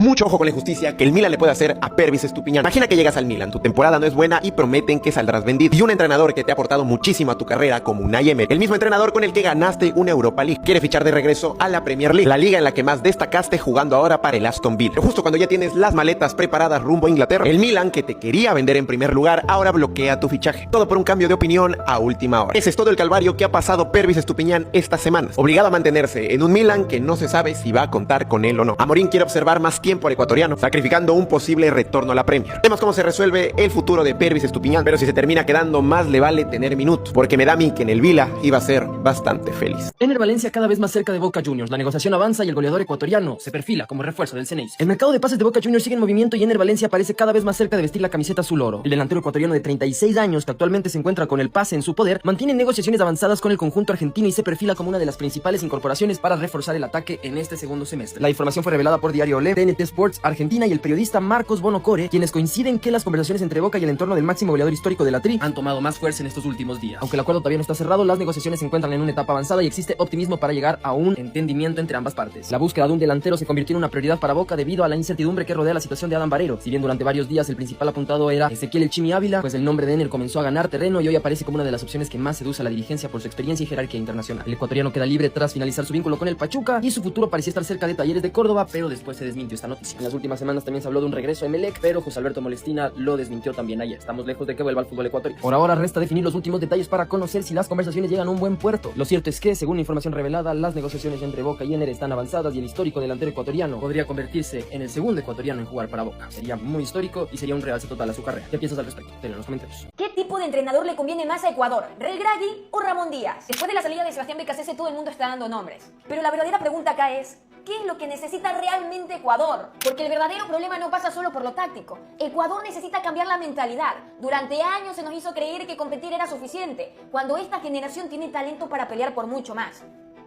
Mucho ojo con la injusticia que el Milan le puede hacer a Pervis Estupiñán. Imagina que llegas al Milan, tu temporada no es buena y prometen que saldrás vendido. Y un entrenador que te ha aportado muchísimo a tu carrera, como Unai Emery, el mismo entrenador con el que ganaste una Europa League, quiere fichar de regreso a la Premier League, la liga en la que más destacaste jugando ahora para el Aston Villa. Pero justo cuando ya tienes las maletas preparadas rumbo a Inglaterra, el Milan, que te quería vender en primer lugar, ahora bloquea tu fichaje. Todo por un cambio de opinión a última hora. Ese es todo el calvario que ha pasado Pervis Estupiñán estas semanas, obligado a mantenerse en un Milan que no se sabe si va a contar con él o no. Amorín quiere observar más tiempo al ecuatoriano, sacrificando un posible retorno a la Premier. Vemos cómo se resuelve el futuro de Pervis Estupiñán, pero si se termina quedando, más le vale tener minutos, porque me da a mí que en el Villa iba a ser bastante feliz. Ener Valencia cada vez más cerca de Boca Juniors. La negociación avanza y el goleador ecuatoriano se perfila como refuerzo del Ceneice. El mercado de pases de Boca Juniors sigue en movimiento y Ener Valencia parece cada vez más cerca de vestir la camiseta azul oro. El delantero ecuatoriano de 36 años, que actualmente se encuentra con el pase en su poder, mantiene negociaciones avanzadas con el conjunto argentino y se perfila como una de las principales incorporaciones para reforzar el ataque en este segundo semestre. La información fue revelada por Diario Olé, TNT Sports Argentina y el periodista Marcos Bonocore, quienes coinciden que las conversaciones entre Boca y el entorno del máximo goleador histórico de la Tri han tomado más fuerza en estos últimos días. Aunque el acuerdo todavía no está cerrado, las negociaciones se encuentran en una etapa avanzada y existe optimismo para llegar a un entendimiento entre ambas partes. La búsqueda de un delantero se convirtió en una prioridad para Boca debido a la incertidumbre que rodea la situación de Adam Barrero. Si bien durante varios días el principal apuntado era Ezequiel El Chimi Ávila, pues el nombre de Ener comenzó a ganar terreno y hoy aparece como una de las opciones que más seduce a la dirigencia por su experiencia y jerarquía internacional. El ecuatoriano queda libre tras finalizar su vínculo con el Pachuca y su futuro parecía estar cerca de Talleres de Córdoba, pero después se desmintió esta noticia. En las últimas semanas también se habló de un regreso a Emelec, pero José Alberto Molestina lo desmintió también ayer. Estamos lejos de que vuelva al fútbol ecuatoriano. Por ahora resta definir los últimos detalles para conocer si las conversaciones llegan a un buen puerto. Lo cierto es que, según la información revelada, las negociaciones entre Boca y Ener están avanzadas y el histórico delantero ecuatoriano podría convertirse en el segundo ecuatoriano en jugar para Boca. Sería muy histórico y sería un realce total a su carrera. ¿Qué piensas al respecto? Tenlo en los comentarios. ¿Qué tipo de entrenador le conviene más a Ecuador? ¿Regragui o Ramón Díaz? Después de la salida de Sebastián Becasese, todo el mundo está dando nombres. Pero la verdadera pregunta acá es: ¿qué es lo que necesita realmente Ecuador? Porque el verdadero problema no pasa solo por lo táctico. Ecuador necesita cambiar la mentalidad. Durante años se nos hizo creer que competir era suficiente, cuando esta generación tiene talento para pelear por mucho más.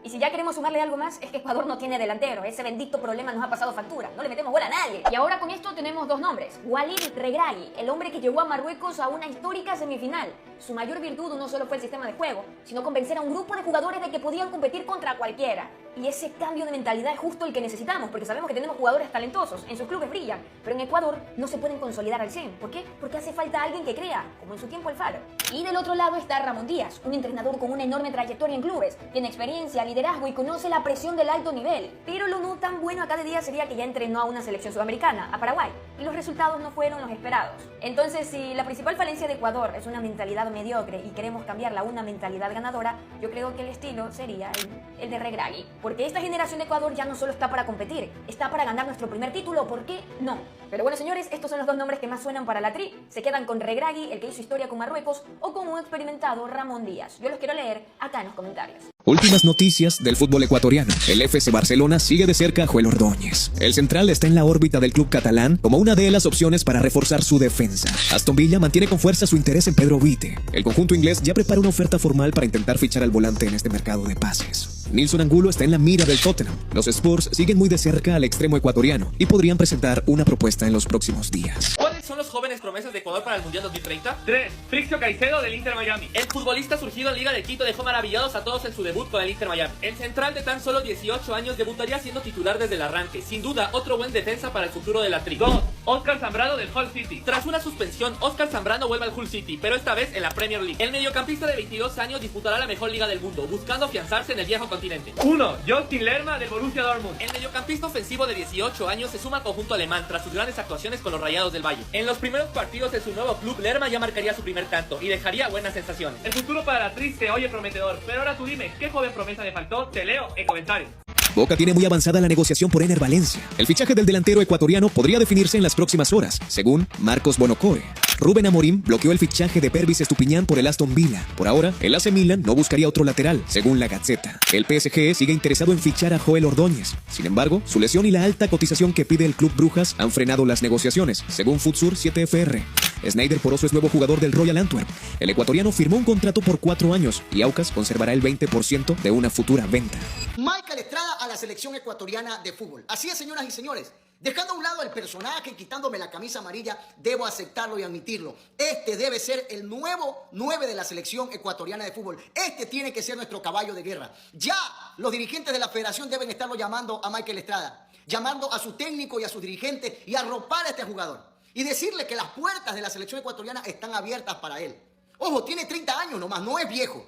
Y si ya queremos sumarle algo más, es que Ecuador no tiene delantero. Ese bendito problema nos ha pasado factura. No le metemos bola a nadie. Y ahora con esto tenemos dos nombres. Walid Regragui, el hombre que llevó a Marruecos a una histórica semifinal. Su mayor virtud no solo fue el sistema de juego, sino convencer a un grupo de jugadores de que podían competir contra cualquiera. Y ese cambio de mentalidad es justo el que necesitamos, porque sabemos que tenemos jugadores talentosos, en sus clubes brillan, pero en Ecuador no se pueden consolidar al 100. ¿Por qué? Porque hace falta alguien que crea, como en su tiempo Alfaro. Y del otro lado está Ramón Díaz, un entrenador con una enorme trayectoria en clubes, tiene experiencia, liderazgo y conoce la presión del alto nivel. Pero lo no tan bueno acá de Díaz sería que ya entrenó a una selección sudamericana, a Paraguay, y los resultados no fueron los esperados. Entonces, si la principal falencia de Ecuador es una mentalidad mediocre y queremos cambiarla a una mentalidad ganadora, yo creo que el estilo sería el de Regragui. Porque esta generación de Ecuador ya no solo está para competir, está para ganar nuestro primer título, ¿por qué no? Pero bueno, señores, estos son los dos nombres que más suenan para la Tri. Se quedan con Regragui, el que hizo historia con Marruecos, o con un experimentado Ramón Díaz. Yo los quiero leer acá en los comentarios. Últimas noticias del fútbol ecuatoriano. El FC Barcelona sigue de cerca a Joel Ordóñez. El central está en la órbita del club catalán como una de las opciones para reforzar su defensa. Aston Villa mantiene con fuerza su interés en Pedro Vite. El conjunto inglés ya prepara una oferta formal para intentar fichar al volante en este mercado de pases. Nilson Angulo está en la mira del Tottenham. Los Spurs siguen muy de cerca al extremo ecuatoriano y podrían presentar una propuesta en los próximos días. ¿Cuáles son los jóvenes promesas de Ecuador para el Mundial 2030? 3. Frixio Caicedo del Inter Miami. El futbolista surgido en Liga de Quito dejó maravillados a todos en su debut con el Inter Miami. El central de tan solo 18 años debutaría siendo titular desde el arranque. Sin duda, otro buen defensa para el futuro de la Tri. 2. Oscar Zambrano del Hull City. Tras una suspensión, Oscar Zambrano vuelve al Hull City, pero esta vez en la Premier League. El mediocampista de 22 años disputará la mejor liga del mundo, buscando afianzarse en el viejo continente. 1. Justin Lerma del Borussia Dortmund. El mediocampista ofensivo de 18 años se suma al conjunto alemán tras sus grandes actuaciones con los Rayados del Valle. En los primeros partidos de su nuevo club, Lerma ya marcaría su primer tanto y dejaría buenas sensaciones. El futuro para la Tri se oye prometedor, pero ahora tú dime, ¿qué joven promesa le faltó? Te leo en comentarios. Boca tiene muy avanzada la negociación por Ener Valencia. El fichaje del delantero ecuatoriano podría definirse en las próximas horas, según Marcos Bonocore. Rubén Amorín bloqueó el fichaje de Pervis Estupiñán por el Aston Villa. Por ahora, el AC Milan no buscaría otro lateral, según la Gazzetta. El PSG sigue interesado en fichar a Joel Ordóñez. Sin embargo, su lesión y la alta cotización que pide el club Brujas han frenado las negociaciones, según Futsur 7FR. Sneijder Poroso es nuevo jugador del Royal Antwerp. El ecuatoriano firmó un contrato por 4 años y Aucas conservará el 20% de una futura venta. Michael Estrada a la selección ecuatoriana de fútbol. Así es, señoras y señores. Dejando a un lado el personaje y quitándome la camisa amarilla, debo aceptarlo y admitirlo. Este debe ser el nuevo 9 de la selección ecuatoriana de fútbol. Este tiene que ser nuestro caballo de guerra. Ya los dirigentes de la federación deben estarlo llamando a Michael Estrada, llamando a su técnico y a sus dirigentes y arropar a este jugador. Y decirle que las puertas de la selección ecuatoriana están abiertas para él. Ojo, tiene 30 años nomás, no es viejo.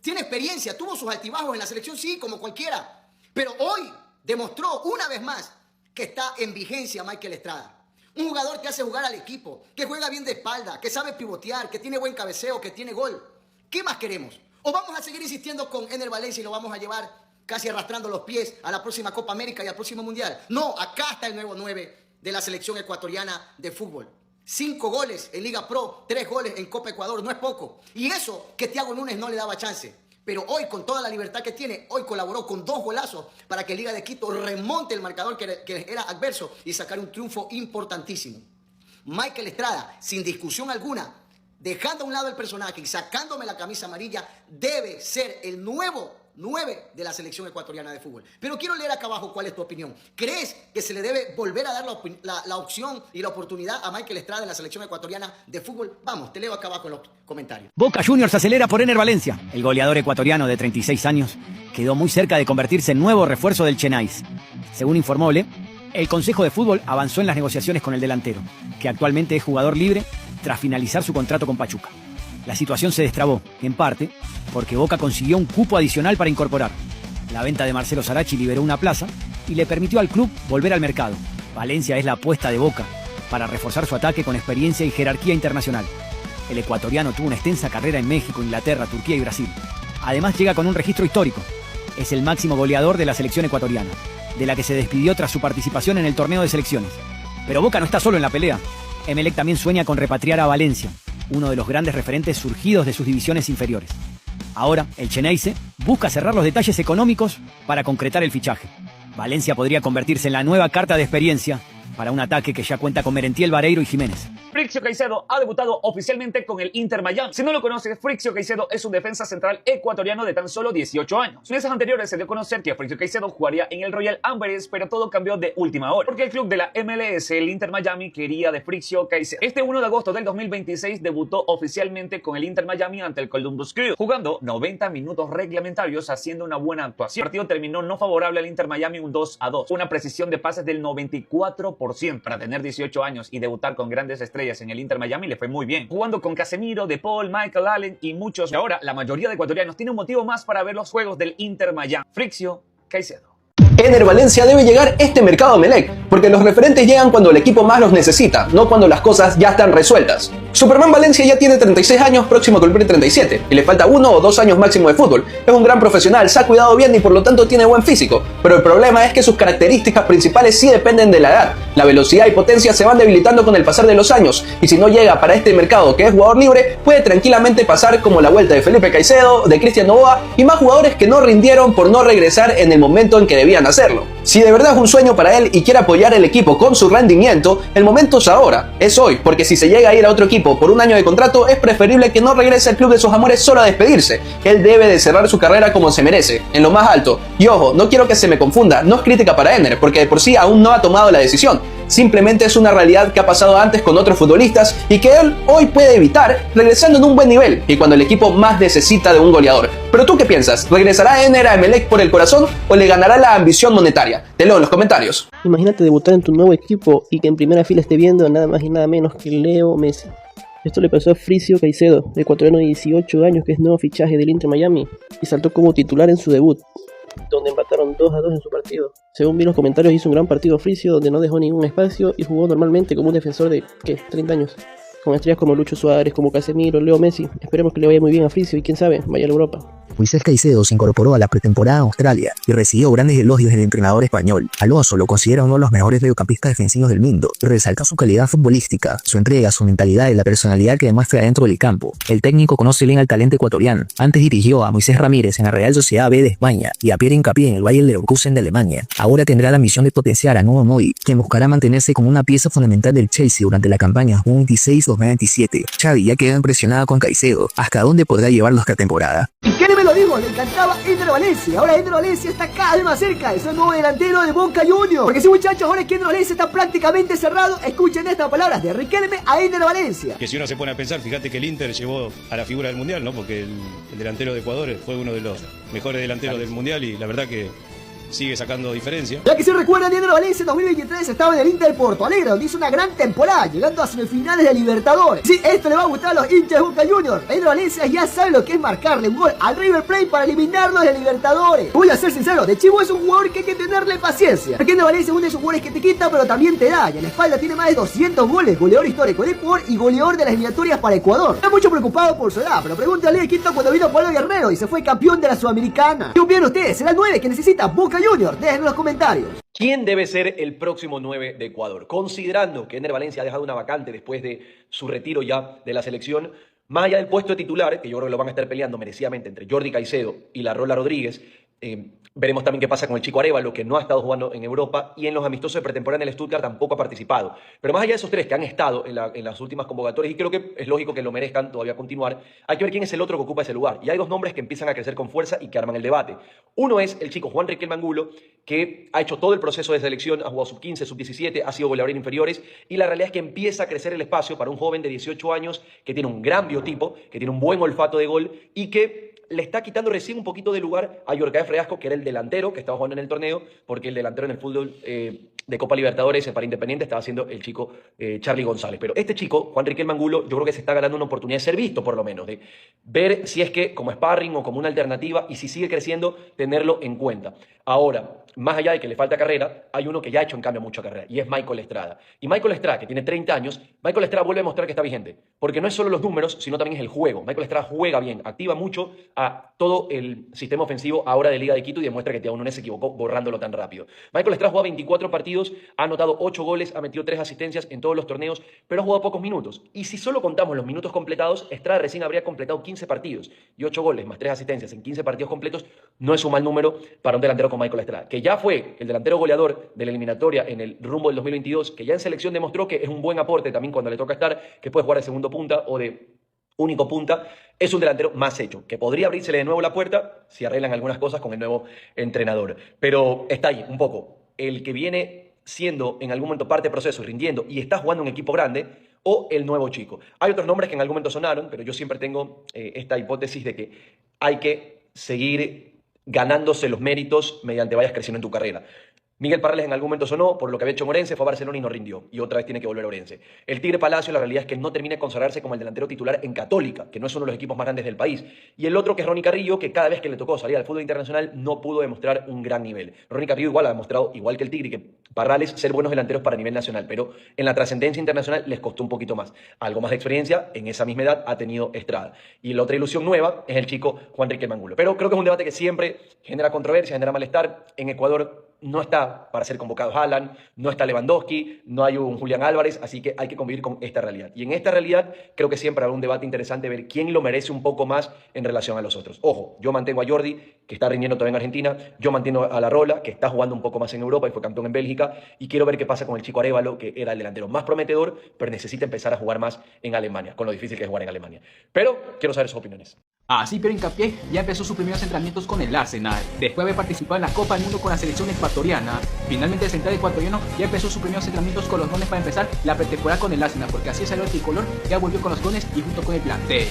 Tiene experiencia, tuvo sus altibajos en la selección, sí, como cualquiera. Pero hoy demostró una vez más que está en vigencia Michael Estrada. Un jugador que hace jugar al equipo, que juega bien de espalda, que sabe pivotear, que tiene buen cabeceo, que tiene gol. ¿Qué más queremos? ¿O vamos a seguir insistiendo con Ener Valencia y lo vamos a llevar casi arrastrando los pies a la próxima Copa América y al próximo Mundial? No, acá está el nuevo 9 de la selección ecuatoriana de fútbol. 5 goles en Liga Pro, 3 goles en Copa Ecuador, no es poco. Y eso que Thiago Núñez no le daba chance. Pero hoy, con toda la libertad que tiene, hoy colaboró con 2 golazos para que Liga de Quito remonte el marcador que era adverso y sacar un triunfo importantísimo. Michael Estrada, sin discusión alguna, dejando a un lado el personaje y sacándome la camisa amarilla, debe ser el nuevo 9 de la selección ecuatoriana de fútbol. Pero quiero leer acá abajo cuál es tu opinión. ¿Crees que se le debe volver a dar la opción y la oportunidad a Michael Estrada en la selección ecuatoriana de fútbol? Vamos, te leo acá abajo en los comentarios. Boca Juniors acelera por Ener Valencia. El goleador ecuatoriano de 36 años quedó muy cerca de convertirse en nuevo refuerzo del Chennai's. Según informó Ole, el Consejo de Fútbol avanzó en las negociaciones con el delantero, que actualmente es jugador libre tras finalizar su contrato con Pachuca. La situación se destrabó, en parte, porque Boca consiguió un cupo adicional para incorporar. La venta de Marcelo Sarachi liberó una plaza y le permitió al club volver al mercado. Valencia es la apuesta de Boca para reforzar su ataque con experiencia y jerarquía internacional. El ecuatoriano tuvo una extensa carrera en México, Inglaterra, Turquía y Brasil. Además llega con un registro histórico. Es el máximo goleador de la selección ecuatoriana, de la que se despidió tras su participación en el torneo de selecciones. Pero Boca no está solo en la pelea. Emelec también sueña con repatriar a Valencia, uno de los grandes referentes surgidos de sus divisiones inferiores. Ahora, el Chennai's busca cerrar los detalles económicos para concretar el fichaje. Valencia podría convertirse en la nueva carta de experiencia para un ataque que ya cuenta con Merentiel, Vareiro y Jiménez. Friccio Caicedo ha debutado oficialmente con el Inter Miami. Si no lo conoces, Friccio Caicedo es un defensa central ecuatoriano de tan solo 18 años. Meses anteriores se dio a conocer que Friccio Caicedo jugaría en el Royal Amberes, pero todo cambió de última hora, porque el club de la MLS, el Inter Miami, quería de Friccio Caicedo. Este 1 de agosto del 2026 debutó oficialmente con el Inter Miami ante el Columbus Crew, jugando 90 minutos reglamentarios, haciendo una buena actuación. El partido terminó no favorable al Inter Miami, un 2-2. Una precisión de pases del 94%. Para tener 18 años y debutar con grandes estrellas en el Inter Miami le fue muy bien, jugando con Casemiro, De Paul, Michael Allen y muchos. Y ahora la mayoría de ecuatorianos tiene un motivo más para ver los juegos del Inter Miami. Friccio Caicedo. Ener Valencia debe llegar este mercado a Emelec, porque los referentes llegan cuando el equipo más los necesita, no cuando las cosas ya están resueltas. Superman Valencia ya tiene 36 años, próximo a cumplir 37, y le falta 1 o 2 años máximo de fútbol. Es un gran profesional, se ha cuidado bien y por lo tanto tiene buen físico, pero el problema es que sus características principales sí dependen de la edad. La velocidad y potencia se van debilitando con el pasar de los años, y si no llega para este mercado que es jugador libre, puede tranquilamente pasar como la vuelta de Felipe Caicedo, de Cristian Novoa y más jugadores que no rindieron por no regresar en el momento en que debían hacerlo. Si de verdad es un sueño para él y quiere apoyar el equipo con su rendimiento, el momento es ahora, es hoy, porque si se llega a ir a otro equipo por un año de contrato, es preferible que no regrese al club de sus amores solo a despedirse. Él debe de cerrar su carrera como se merece, en lo más alto. Y ojo, no quiero que se me confunda, no es crítica para Ener, porque de por sí aún no ha tomado la decisión. Simplemente es una realidad que ha pasado antes con otros futbolistas y que él hoy puede evitar regresando en un buen nivel y cuando el equipo más necesita de un goleador. Pero ¿tú qué piensas? ¿Regresará Ener a Emelec por el corazón o le ganará la ambición monetaria? Te leo en los comentarios. Imagínate debutar en tu nuevo equipo y que en primera fila esté viendo nada más y nada menos que Leo Messi. Esto le pasó a Friccio Caicedo, ecuatoriano de 18 años que es nuevo fichaje del Inter Miami y saltó como titular en su debut, donde empataron 2-2 en su partido. Según vi los comentarios, hizo un gran partido Friccio, donde no dejó ningún espacio y jugó normalmente como un defensor de, 30 años. Con estrellas como Lucho Suárez, como Casemiro, Leo Messi. Esperemos que le vaya muy bien a Friccio y quién sabe, vaya a la Europa. Moisés Caicedo se incorporó a la pretemporada en Australia y recibió grandes elogios del entrenador español. Alonso lo considera uno de los mejores mediocampistas defensivos del mundo y resalta su calidad futbolística, su entrega, su mentalidad y la personalidad que demuestra dentro del campo. El técnico conoce bien al talento ecuatoriano. Antes dirigió a Moisés Ramírez en la Real Sociedad B de España y a Pierre Hincapié en el Bayer Leverkusen de Alemania. Ahora tendrá la misión de potenciar a Noah Moi, quien buscará mantenerse como una pieza fundamental del Chelsea durante la campaña 2026-2027. 2027. Xavi ya queda impresionado con Caicedo. ¿Hasta dónde podrá llevarlo esta temporada? Y Kenny me lo dijo, le encantaba Ender Valencia. Ahora Ender Valencia está cada vez más cerca de ser el nuevo delantero de Boca Juniors. Porque sí, muchachos, ahora que Ender Valencia está prácticamente cerrado, escuchen estas palabras de Riquelme a Ender Valencia. Que si uno se pone a pensar, fíjate que el Inter llevó a la figura del Mundial, ¿no? Porque el delantero de Ecuador fue uno de los mejores delanteros del Mundial y la verdad que sigue sacando diferencia. Ya que si recuerdan, Ender Valencia en 2023 estaba en el Inter de Porto Alegre, donde hizo una gran temporada, llegando a semifinales de Libertadores. Sí, esto le va a gustar a los hinchas de Boca Juniors. Ender Valencia ya sabe lo que es marcarle un gol al River Plate para eliminarlo de Libertadores. Voy a ser sincero, de chivo es un jugador que hay que tenerle paciencia. Porque Ender Valencia es uno de esos jugadores que te quita, pero también te da. Y en la espalda tiene más de 200 goles, goleador histórico de Ecuador y goleador de las eliminatorias para Ecuador. Está mucho preocupado por su edad, pero pregúntale a Quinto cuando vino Pablo Guerrero y se fue campeón de la Sudamericana. ¿Qué opinan ustedes? ¿Será el 9 que necesita Boca Juniors? Dejen en los comentarios. ¿Quién debe ser el próximo 9 de Ecuador? Considerando que Ender Valencia ha dejado una vacante después de su retiro ya de la selección, más allá del puesto de titular, que yo creo que lo van a estar peleando merecidamente entre Jordi Caicedo y la Rola Rodríguez, veremos también qué pasa con el chico Arévalo, que no ha estado jugando en Europa, y en los amistosos de pretemporada en el Stuttgart tampoco ha participado. Pero más allá de esos tres que han estado en las últimas convocatorias, y creo que es lógico que lo merezcan todavía continuar, hay que ver quién es el otro que ocupa ese lugar. Y hay dos nombres que empiezan a crecer con fuerza y que arman el debate. Uno es el chico Juan Riquelme Angulo, que ha hecho todo el proceso de selección, ha jugado sub-15, sub-17, ha sido goleador en inferiores, y la realidad es que empieza a crecer el espacio para un joven de 18 años que tiene un gran biotipo, que tiene un buen olfato de gol y que le está quitando recién un poquito de lugar a Yorcae Freasco, que era el delantero que estaba jugando en el torneo, porque el delantero en el fútbol de Copa Libertadores para Independiente estaba siendo el chico Charly González. Pero este chico, Juan Riquelme Angulo, yo creo que se está ganando una oportunidad de ser visto, por lo menos, de ver si es que como sparring o como una alternativa, y si sigue creciendo, tenerlo en cuenta. Ahora, más allá de que le falta carrera, hay uno que ya ha hecho en cambio mucha carrera, y es Michael Estrada. Y Michael Estrada, que tiene 30 años, Michael Estrada vuelve a mostrar que está vigente, porque no es solo los números, sino también es el juego. Michael Estrada juega bien, activa mucho a todo el sistema ofensivo ahora de Liga de Quito y demuestra que Thiago Núñez se equivocó borrándolo tan rápido. Michael Estrada juega 24 partidos, ha anotado 8 goles, ha metido 3 asistencias en todos los torneos, pero ha jugado pocos minutos. Y si solo contamos los minutos completados, Estrada recién habría completado 15 partidos, y 8 goles más 3 asistencias en 15 partidos completos no es un mal número para un delantero como Michael Estrada, que ya fue el delantero goleador de la eliminatoria en el rumbo del 2022, que ya en selección demostró que es un buen aporte también cuando le toca estar, que puede jugar de segundo punta o de único punta. Es un delantero más hecho, que podría abrírsele de nuevo la puerta si arreglan algunas cosas con el nuevo entrenador. Pero está ahí un poco el que viene siendo en algún momento parte del proceso, rindiendo y está jugando un equipo grande, o el nuevo chico. Hay otros nombres que en algún momento sonaron, pero yo siempre tengo esta hipótesis de que hay que seguir ganándose los méritos mediante vayas creciendo en tu carrera. Miguel Parrales en algún momento sonó por lo que había hecho en Orense, fue a Barcelona y no rindió, y otra vez tiene que volver a Orense. El Tigre Palacio, la realidad es que no termina de consagrarse como el delantero titular en Católica, que no es uno de los equipos más grandes del país. Y el otro que es Ronnie Carrillo, que cada vez que le tocó salir al fútbol internacional no pudo demostrar un gran nivel. Ronnie Carrillo igual ha demostrado, igual que el Tigre y que Parrales, ser buenos delanteros para nivel nacional, pero en la trascendencia internacional les costó un poquito más. Algo más de experiencia en esa misma edad ha tenido Estrada. Y la otra ilusión nueva es el chico Juan Riquelme Angulo. Pero creo que es un debate que siempre genera controversia, genera malestar. En Ecuador no está para ser convocado Haaland, no está Lewandowski, no hay un Julián Álvarez, así que hay que convivir con esta realidad. Y en esta realidad creo que siempre habrá un debate interesante ver quién lo merece un poco más en relación a los otros. Ojo, yo mantengo a Jordi, que está rindiendo todavía en Argentina, yo mantengo a la Rola, que está jugando un poco más en Europa y fue campeón en Bélgica, y quiero ver qué pasa con el chico Arévalo, que era el delantero más prometedor, pero necesita empezar a jugar más en Alemania, con lo difícil que es jugar en Alemania. Pero quiero saber sus opiniones. Así Piero Hincapié ya empezó sus primeros entrenamientos con el Arsenal. Después de haber participado en la Copa del Mundo con la selección ecuatoriana, finalmente el central ecuatoriano ya empezó sus primeros entrenamientos con los dones para empezar la pretemporada con el Arsenal, porque así salió el tricolor, ya volvió con los dones y junto con el plantel.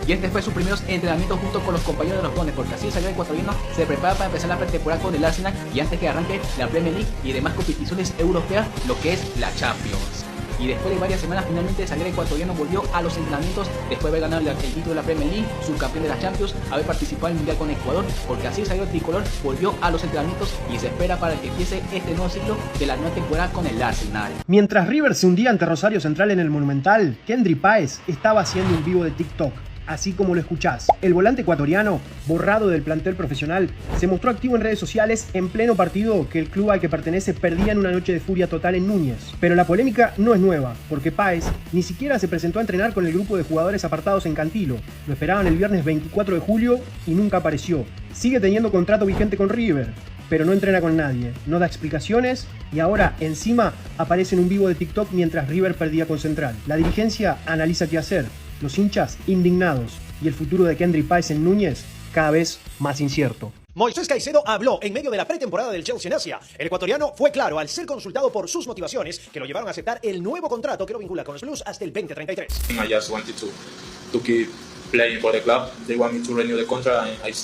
Y este fue sus primeros entrenamientos junto con los compañeros de los dones, porque así salió el ecuatoriano, se prepara para empezar la pretemporada con el Arsenal y antes que arranque la Premier League y demás competiciones europeas, lo que es la Champions. Y después de varias semanas finalmente el zaguero ecuatoriano volvió a los entrenamientos después de haber ganado el título de la Premier League, subcampeón de la Champions, haber participado en el Mundial con Ecuador, porque así el zaguero tricolor volvió a los entrenamientos y se espera para que empiece este nuevo ciclo de la nueva temporada con el Arsenal. Mientras River se hundía ante Rosario Central en el Monumental, Kendry Páez estaba haciendo un vivo de TikTok. Así como lo escuchás. El volante ecuatoriano, borrado del plantel profesional, se mostró activo en redes sociales en pleno partido que el club al que pertenece perdía en una noche de furia total en Núñez. Pero la polémica no es nueva, porque Páez ni siquiera se presentó a entrenar con el grupo de jugadores apartados en Cantilo. Lo esperaban el viernes 24 de julio y nunca apareció. Sigue teniendo contrato vigente con River. pero no entrena con nadie, no da explicaciones y ahora encima aparece en un vivo de TikTok mientras River perdía con Central. La dirigencia analiza qué hacer, los hinchas indignados y el futuro de Kendry Páez en Núñez cada vez más incierto. Moisés Caicedo habló en medio de la pretemporada del Chelsea en Asia. El ecuatoriano fue claro al ser consultado por sus motivaciones que lo llevaron a aceptar el nuevo contrato que lo vincula con los Blues hasta el 2033. I just wanted to keep playing for the club. They want me to renew the contract and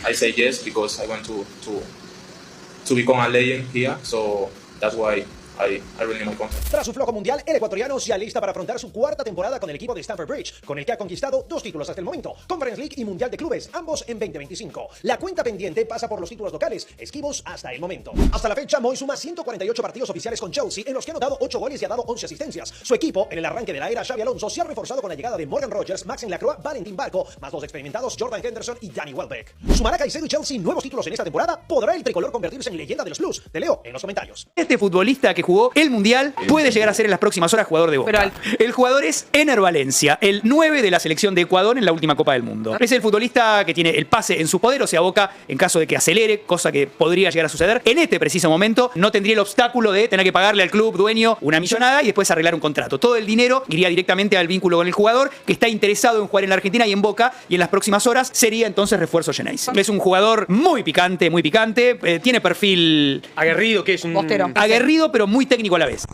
I say yes because I want to become a legend here. So that's why I renew my contract. Tras su flojo mundial, el ecuatoriano se alista para afrontar su cuarta temporada con el equipo de Stamford Bridge, con el que ha conquistado 2 títulos hasta el momento, Conference League y Mundial de Clubes, ambos en 2025. La cuenta pendiente pasa por los títulos locales, esquivos hasta el momento. Hasta la fecha, Moy suma 148 partidos oficiales con Chelsea, en los que ha anotado 8 goles y ha dado 11 asistencias. Su equipo, en el arranque de la era Xabi Alonso, se ha reforzado con la llegada de Morgan Rogers, Maxen Lacroix, Valentín Barco, más 2 experimentados, Jordan Henderson y Danny Welbeck. ¿Sumará Caicedo y Chelsea nuevos títulos en esta temporada? ¿Podrá el tricolor convertirse en leyenda de los Blues? Te leo en los comentarios. Este futbolista que jugó el Mundial puede llegar a ser en las próximas horas jugador de Boca. El jugador es Ener Valencia, el 9 de la selección de Ecuador en la última Copa del Mundo. Es el futbolista que tiene el pase en su poder, o sea, Boca, en caso de que acelere, cosa que podría llegar a suceder, en este preciso momento no tendría el obstáculo de tener que pagarle al club dueño una millonada y después arreglar un contrato. Todo el dinero iría directamente al vínculo con el jugador, que está interesado en jugar en la Argentina y en Boca, y en las próximas horas sería entonces refuerzo Xeneize. Es un jugador muy picante, tiene perfil aguerrido, que es un postero. Aguerrido, pero muy técnico a la vez.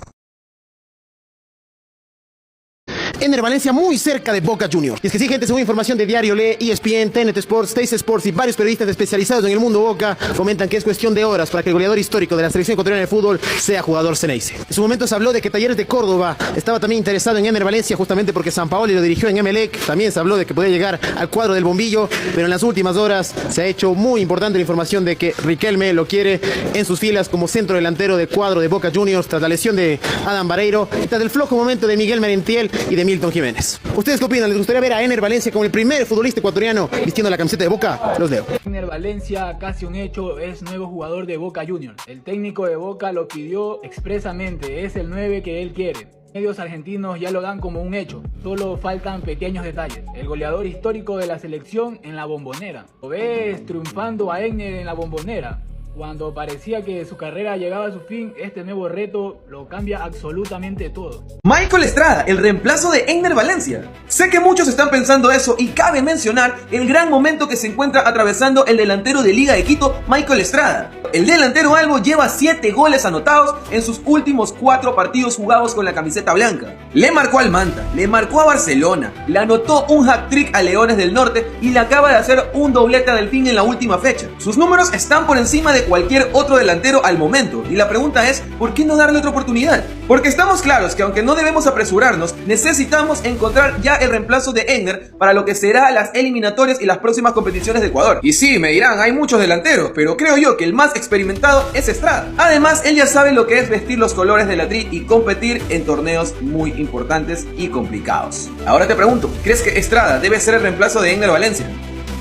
Ener Valencia muy cerca de Boca Juniors. Y es que sí, gente, según información de Diario Le, ESPN, TNT Sports, Tays Sports y varios periodistas especializados en el mundo Boca comentan que es cuestión de horas para que el goleador histórico de la selección ecuatoriana de fútbol sea jugador Xeneize. En su momento se habló de que Talleres de Córdoba estaba también interesado en Ener Valencia justamente porque Sampaoli lo dirigió en Emelec. También se habló de que podía llegar al cuadro del bombillo, pero en las últimas horas se ha hecho muy importante la información de que Riquelme lo quiere en sus filas como centro delantero del cuadro de Boca Juniors tras la lesión de Adam Vareiro y tras el flojo momento de Miguel Merentiel y de Milton Jiménez. ¿Ustedes qué opinan? ¿Les gustaría ver a Ener Valencia como el primer futbolista ecuatoriano vistiendo la camiseta de Boca? Los leo. Ener Valencia, casi un hecho, es nuevo jugador de Boca Juniors. El técnico de Boca lo pidió expresamente, es el 9 que él quiere. Medios argentinos ya lo dan como un hecho, solo faltan pequeños detalles. El goleador histórico de la selección en la Bombonera. ¿Lo ves triunfando a Ener en la Bombonera? Cuando parecía que su carrera llegaba a su fin, este nuevo reto lo cambia absolutamente todo. Michael Estrada, el reemplazo de Ener Valencia. Sé que muchos están pensando eso y cabe mencionar el gran momento que se encuentra atravesando el delantero de Liga de Quito, Michael Estrada. El delantero albo lleva 7 goles anotados en sus últimos 4 partidos jugados con la camiseta blanca. Le marcó al Manta, le marcó a Barcelona, le anotó un hat-trick a Leones del Norte y le acaba de hacer un doblete a Delfín en la última fecha. Sus números están por encima de cualquier otro delantero al momento y la pregunta es, ¿por qué no darle otra oportunidad? Porque estamos claros que aunque no debemos apresurarnos, necesitamos encontrar ya el reemplazo de Ener para lo que será las eliminatorias y las próximas competiciones de Ecuador. Y sí, me dirán, hay muchos delanteros, pero creo yo que el más experimentado es Estrada. Además, él ya sabe lo que es vestir los colores de la Tri y competir en torneos muy importantes y complicados. Ahora te pregunto, ¿crees que Estrada debe ser el reemplazo de Ener Valencia?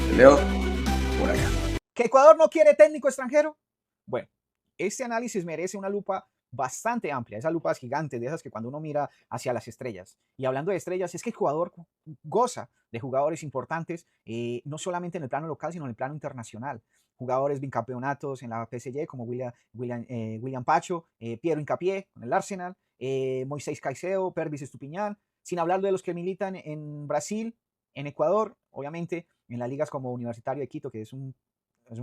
Te leo por acá. ¿Que Ecuador no quiere técnico extranjero? Bueno, este análisis merece una lupa bastante amplia, esas lupas gigantes, de esas que cuando uno mira hacia las estrellas. Y hablando de estrellas, es que Ecuador goza de jugadores importantes, no solamente en el plano local, sino en el plano internacional. Jugadores bicampeonatos en la PSG como William Pacho, Piero Hincapié con el Arsenal, Moisés Caicedo, Pervis Estupiñán, sin hablar de los que militan en Brasil, en Ecuador, obviamente en las ligas como Universitario de Quito, que es un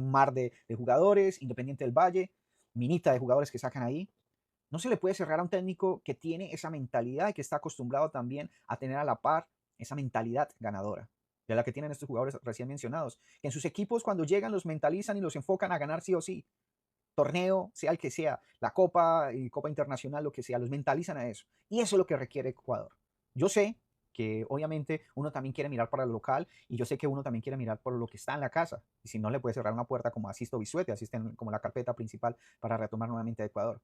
mar de jugadores, Independiente del Valle, minita de jugadores que sacan ahí. No se le puede cerrar a un técnico que tiene esa mentalidad y que está acostumbrado también a tener a la par esa mentalidad ganadora, de la que tienen estos jugadores recién mencionados, que en sus equipos cuando llegan los mentalizan y los enfocan a ganar sí o sí. Torneo, sea el que sea, la Copa y Copa Internacional, lo que sea, los mentalizan a eso. Y eso es lo que requiere Ecuador. Yo sé que obviamente uno también quiere mirar para lo local y yo sé que uno también quiere mirar por lo que está en la casa. Y si no, le puede cerrar una puerta como Asisto Bisuete, asisten como la carpeta principal para retomar nuevamente a Ecuador.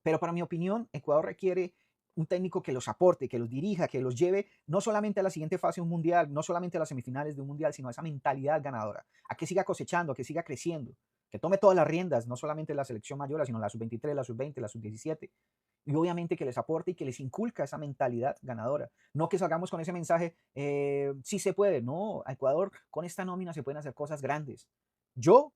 Pero para mi opinión, Ecuador requiere un técnico que los aporte, que los dirija, que los lleve no solamente a la siguiente fase de un mundial, no solamente a las semifinales de un mundial, sino a esa mentalidad ganadora, a que siga cosechando, a que siga creciendo, que tome todas las riendas, no solamente la selección mayor, sino la sub-23, la sub-20, la sub-17. Y obviamente que les aporte y que les inculca esa mentalidad ganadora. No que salgamos con ese mensaje, sí se puede. No, a Ecuador con esta nómina se pueden hacer cosas grandes. Yo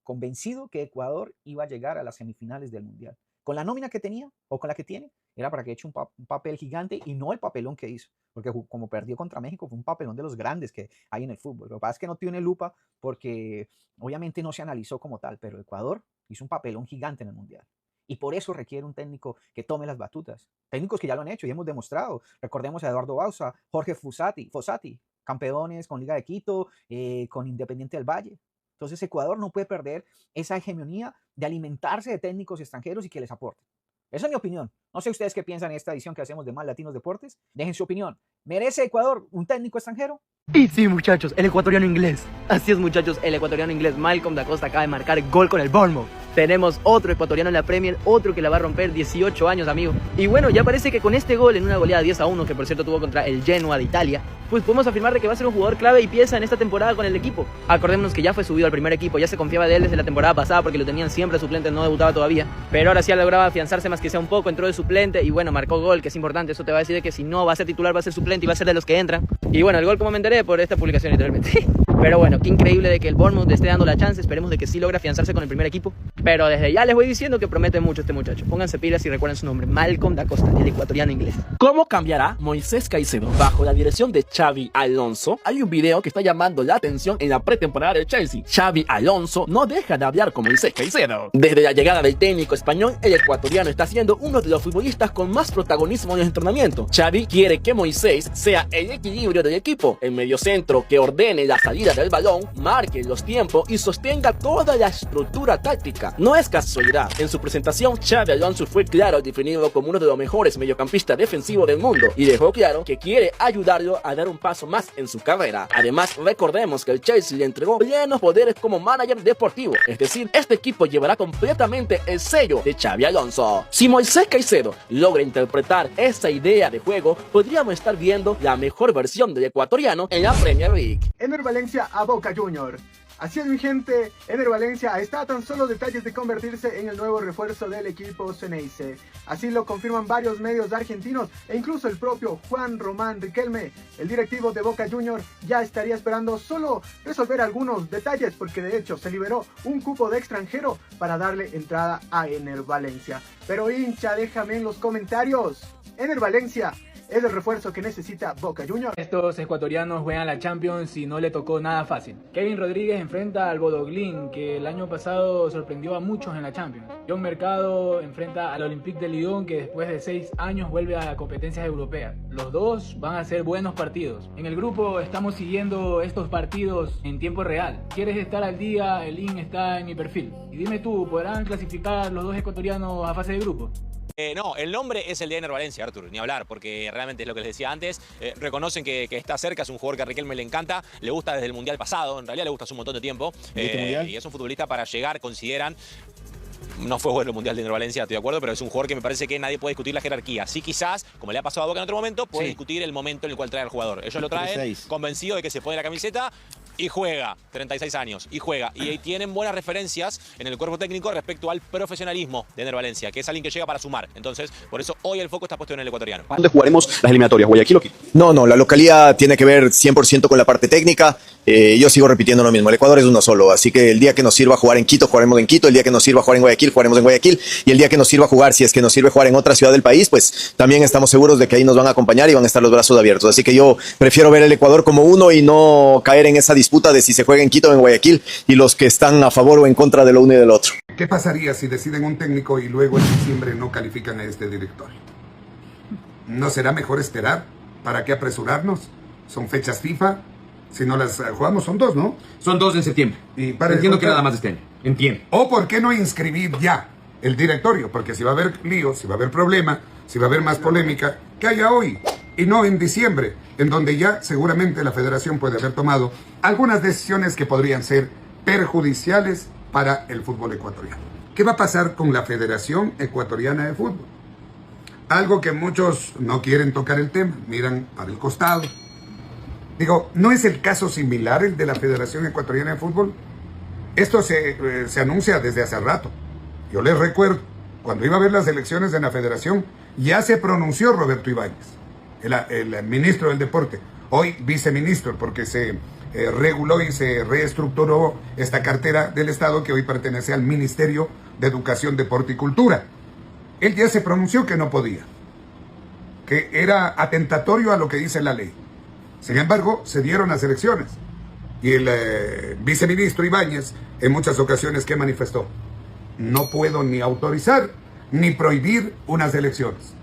convencido que Ecuador iba a llegar a las semifinales del Mundial. Con la nómina que tenía, o con la que tiene, era para que eche un papel gigante y no el papelón que hizo. Porque como perdió contra México, fue un papelón de los grandes que hay en el fútbol. Lo que pasa es que no tiene lupa porque obviamente no se analizó como tal, pero Ecuador hizo un papelón gigante en el Mundial. Y por eso requiere un técnico que tome las batutas. Técnicos que ya lo han hecho y hemos demostrado. Recordemos a Eduardo Bauza, Jorge Fossati, campeones con Liga de Quito, con Independiente del Valle. Entonces Ecuador no puede perder esa hegemonía de alimentarse de técnicos extranjeros y que les aporten. Esa es mi opinión. No sé ustedes qué piensan en esta edición que hacemos de Más Latinos Deportes. Dejen su opinión. ¿Merece Ecuador un técnico extranjero? Y sí, muchachos, el ecuatoriano inglés. Así es, muchachos, el ecuatoriano inglés Malcolm da Costa acaba de marcar gol con el Bournemouth. Tenemos otro ecuatoriano en la Premier, otro que la va a romper, 18 años, amigo. Y bueno, ya parece que con este gol en una goleada 10-1, que por cierto tuvo contra el Genoa de Italia, pues podemos afirmar de que va a ser un jugador clave y pieza en esta temporada con el equipo. Acordémonos que ya fue subido al primer equipo, ya se confiaba de él desde la temporada pasada porque lo tenían siempre suplente, no debutaba todavía. Pero ahora sí ha logrado afianzarse más que sea un poco, entró de suplente y bueno, marcó gol, que es importante. Eso te va a decir de que si no va a ser titular, va a ser suplente y va a ser de los que entran. Y bueno, el gol como me enteré por esta publicación literalmente. Pero bueno, qué increíble de que el Bournemouth le esté dando la chance. Esperemos de que sí logre afianzarse con el primer equipo. Pero desde ya les voy diciendo que promete mucho este muchacho. Pónganse pilas y recuerden su nombre, Malcolm da Costa, el ecuatoriano inglés. ¿Cómo cambiará Moisés Caicedo bajo la dirección de Xabi Alonso? Hay un video que está llamando la atención en la pretemporada del Chelsea. Xabi Alonso no deja de hablar con Moisés Caicedo. Desde la llegada del técnico español, el ecuatoriano está siendo uno de los futbolistas con más protagonismo en el entrenamiento. Xavi quiere que Moisés sea el equilibrio del equipo, el mediocentro que ordene la salida del balón, marque los tiempos y sostenga toda la estructura táctica. No es casualidad. En su presentación, Xabi Alonso fue claro definido como uno de los mejores mediocampistas defensivos del mundo y dejó claro que quiere ayudarlo a dar un paso más en su carrera. Además, recordemos que el Chelsea le entregó plenos poderes como manager deportivo, es decir, este equipo llevará completamente el sello de Xabi Alonso. Si Moisés Caicedo logra interpretar esa idea de juego, podríamos estar viendo la mejor versión del ecuatoriano en la Premier League. Ener Valencia a Boca Juniors. Así es, mi gente, Ener Valencia está a tan solo detalles de convertirse en el nuevo refuerzo del equipo Ceneice. Así lo confirman varios medios argentinos e incluso el propio Juan Román Riquelme. El directivo de Boca Juniors ya estaría esperando solo resolver algunos detalles porque de hecho se liberó un cupo de extranjero para darle entrada a Ener Valencia. Pero hincha, déjame en los comentarios, Ener Valencia es el refuerzo que necesita Boca Juniors. Estos ecuatorianos juegan la Champions y no le tocó nada fácil. Kevin Rodríguez enfrenta al Bodoglin, que el año pasado sorprendió a muchos en la Champions. John Mercado enfrenta al Olympique de Lyon, que después de 6 años vuelve a competencias europeas. Los dos van a ser buenos partidos. En el grupo estamos siguiendo estos partidos en tiempo real. ¿Quieres estar al día? El link está en mi perfil. Y dime tú, ¿podrán clasificar los dos ecuatorianos a fase de grupo? No, el nombre es el de Ener Valencia, Artur, ni hablar, porque realmente es lo que les decía antes. Reconocen que está cerca, es un jugador que a Riquelme le encanta, le gusta desde el Mundial pasado, en realidad le gusta hace un montón de tiempo. Y es un futbolista para llegar, consideran. No fue bueno el Mundial de Ener Valencia, estoy de acuerdo, pero es un jugador que me parece que nadie puede discutir la jerarquía. Sí, quizás, como le ha pasado a Boca en otro momento, puede discutir el momento en el cual trae al jugador. Ellos lo traen convencido de que se pone la camiseta y juega, 36 años, y juega. Y tienen buenas referencias en el cuerpo técnico respecto al profesionalismo de Ener Valencia, que es alguien que llega para sumar. Entonces, por eso hoy el foco está puesto en el ecuatoriano. ¿Dónde jugaremos las eliminatorias? ¿Guayaquil o Quito? No, la localidad tiene que ver 100% con la parte técnica. Yo sigo repitiendo lo mismo, el Ecuador es uno solo, así que el día que nos sirva jugar en Quito, jugaremos en Quito, el día que nos sirva jugar en Guayaquil, jugaremos en Guayaquil, y el día que nos sirva jugar, si es que nos sirve jugar en otra ciudad del país, pues también estamos seguros de que ahí nos van a acompañar y van a estar los brazos abiertos. Así que yo prefiero ver el Ecuador como uno y no caer en esa disputa de si se juega en Quito o en Guayaquil y los que están a favor o en contra de lo uno y del otro. ¿Qué pasaría si deciden un técnico y luego en diciembre no califican a este director? ¿No será mejor esperar? ¿Para qué apresurarnos? ¿Son fechas FIFA? Si no las jugamos, son 2, ¿no? Son 2 en septiembre. Y para entiendo que nada más este año. Entiendo. ¿O por qué no inscribir ya el directorio? Porque si va a haber lío, si va a haber problema, si va a haber más polémica, que haya hoy y no en diciembre, en donde ya seguramente la federación puede haber tomado algunas decisiones que podrían ser perjudiciales para el fútbol ecuatoriano. ¿Qué va a pasar con la Federación Ecuatoriana de Fútbol? Algo que muchos no quieren tocar el tema, miran para el costado. Digo, ¿no es el caso similar el de la Federación Ecuatoriana de Fútbol? Esto se anuncia desde hace rato. Yo les recuerdo, cuando iba a haber las elecciones en la Federación, ya se pronunció Roberto Ibáñez, el ministro del Deporte, hoy viceministro, porque se reguló y se reestructuró esta cartera del Estado que hoy pertenece al Ministerio de Educación, Deporte y Cultura. Él ya se pronunció que no podía, que era atentatorio a lo que dice la ley. Sin embargo, se dieron las elecciones y el viceministro Ibáñez en muchas ocasiones que manifestó: no puedo ni autorizar ni prohibir unas elecciones.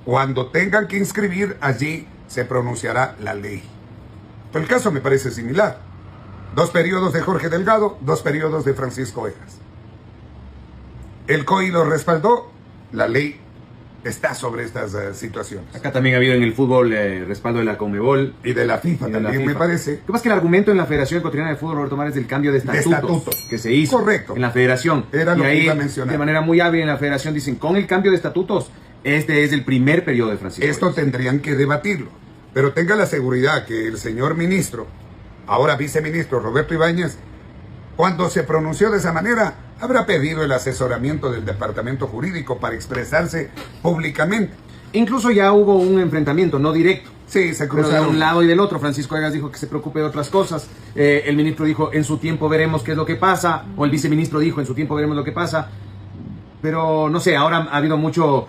Cuando tengan que inscribir, allí se pronunciará la ley. El caso me parece similar. 2 periodos de Jorge Delgado, 2 periodos de Francisco Egas. El COI lo respaldó, la ley está sobre estas situaciones. Acá también ha habido en el fútbol respaldo de la Conmebol. Y de la FIFA también, me parece. Lo que pasa es que el argumento en la Federación Ecuatoriana de Fútbol, Roberto Mar, es del cambio de estatutos que se hizo. Correcto. En la Federación. Era y lo que ahí, iba a mencionar. de manera muy hábil en la Federación, dicen, con el cambio de estatutos, este es el primer periodo de Francisco. Esto tendrían que debatirlo. Pero tenga la seguridad que el señor ministro, ahora viceministro Roberto Ibáñez, cuando se pronunció de esa manera, habrá pedido el asesoramiento del departamento jurídico para expresarse públicamente. Incluso ya hubo un enfrentamiento, no directo. Sí, se Pero cruzaron. de un lado y del otro. Francisco Egas dijo que se preocupe de otras cosas. El ministro dijo, en su tiempo veremos qué es lo que pasa. O el viceministro dijo, en su tiempo veremos lo que pasa. Pero no sé, ahora ha habido mucho